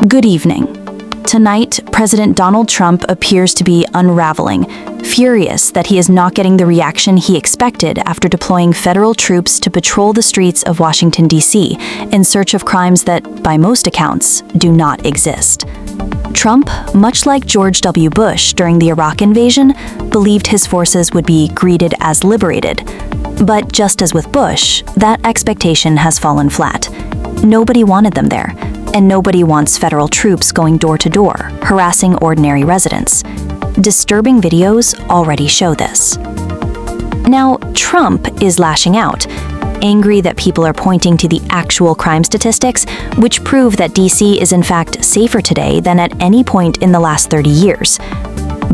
Good evening. Tonight, President Donald Trump appears to be unraveling, furious that he is not getting the reaction he expected after deploying federal troops to patrol the streets of Washington, D.C., in search of crimes that, by most accounts, do not exist. Trump, much like George W. Bush during the Iraq invasion, believed his forces would be greeted as liberated. But just as with Bush, that expectation has fallen flat. Nobody wanted them there, and nobody wants federal troops going door to door, harassing ordinary residents. Disturbing videos already show this. Now, Trump is lashing out, angry that people are pointing to the actual crime statistics, which prove that DC is in fact safer today than at any point in the last 30 years.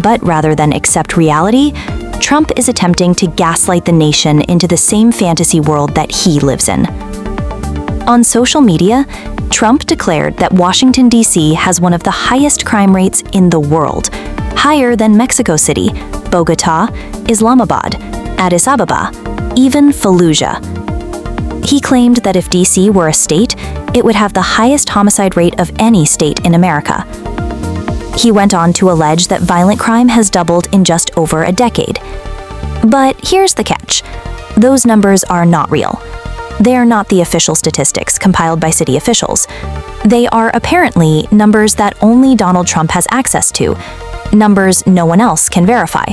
But rather than accept reality, Trump is attempting to gaslight the nation into the same fantasy world that he lives in. On social media, Trump declared that Washington, D.C. has one of the highest crime rates in the world, higher than Mexico City, Bogota, Islamabad, Addis Ababa, even Fallujah. He claimed that if D.C. were a state, it would have the highest homicide rate of any state in America. He went on to allege that violent crime has doubled in just over a decade. But here's the catch. Those numbers are not real. They are not the official statistics compiled by city officials. They are apparently numbers that only Donald Trump has access to, numbers no one else can verify.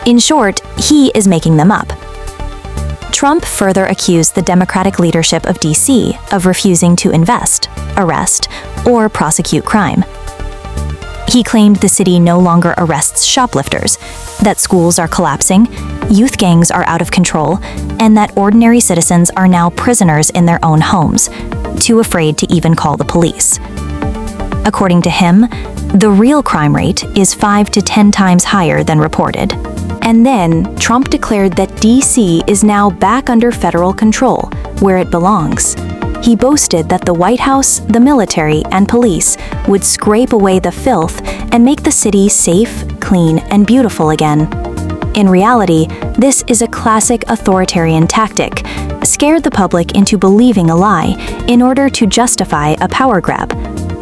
In short, he is making them up. Trump further accused the Democratic leadership of D.C. of refusing to invest, arrest, or prosecute crime. He claimed the city no longer arrests shoplifters, that schools are collapsing, youth gangs are out of control, and that ordinary citizens are now prisoners in their own homes, too afraid to even call the police. According to him, the real crime rate is 5 to 10 times higher than reported. And then, Trump declared that D.C. is now back under federal control, where it belongs. He boasted that the White House, the military, and police would scrape away the filth and make the city safe, clean, and beautiful again. In reality, this is a classic authoritarian tactic, scare the public into believing a lie in order to justify a power grab.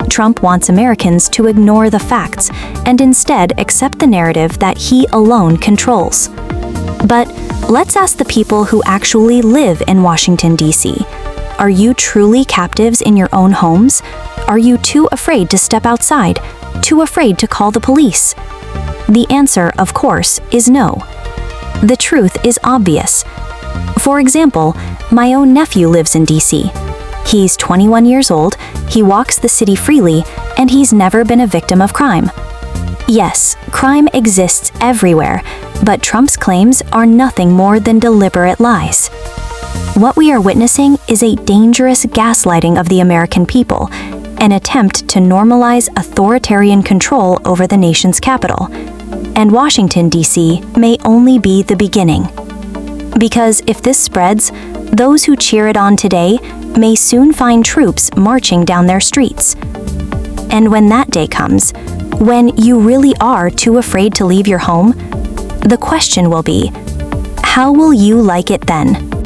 Trump wants Americans to ignore the facts and instead accept the narrative that he alone controls. But let's ask the people who actually live in Washington, D.C. Are you truly captives in your own homes? Are you too afraid to step outside? Too afraid to call the police? The answer, of course, is no. The truth is obvious. For example, my own nephew lives in D.C. He's 21 years old, he walks the city freely, and he's never been a victim of crime. Yes, crime exists everywhere, but Trump's claims are nothing more than deliberate lies. What we are witnessing is a dangerous gaslighting of the American people, an attempt to normalize authoritarian control over the nation's capital. And Washington, D.C. may only be the beginning. Because if this spreads, those who cheer it on today may soon find troops marching down their streets. And when that day comes, when you really are too afraid to leave your home, the question will be, how will you like it then?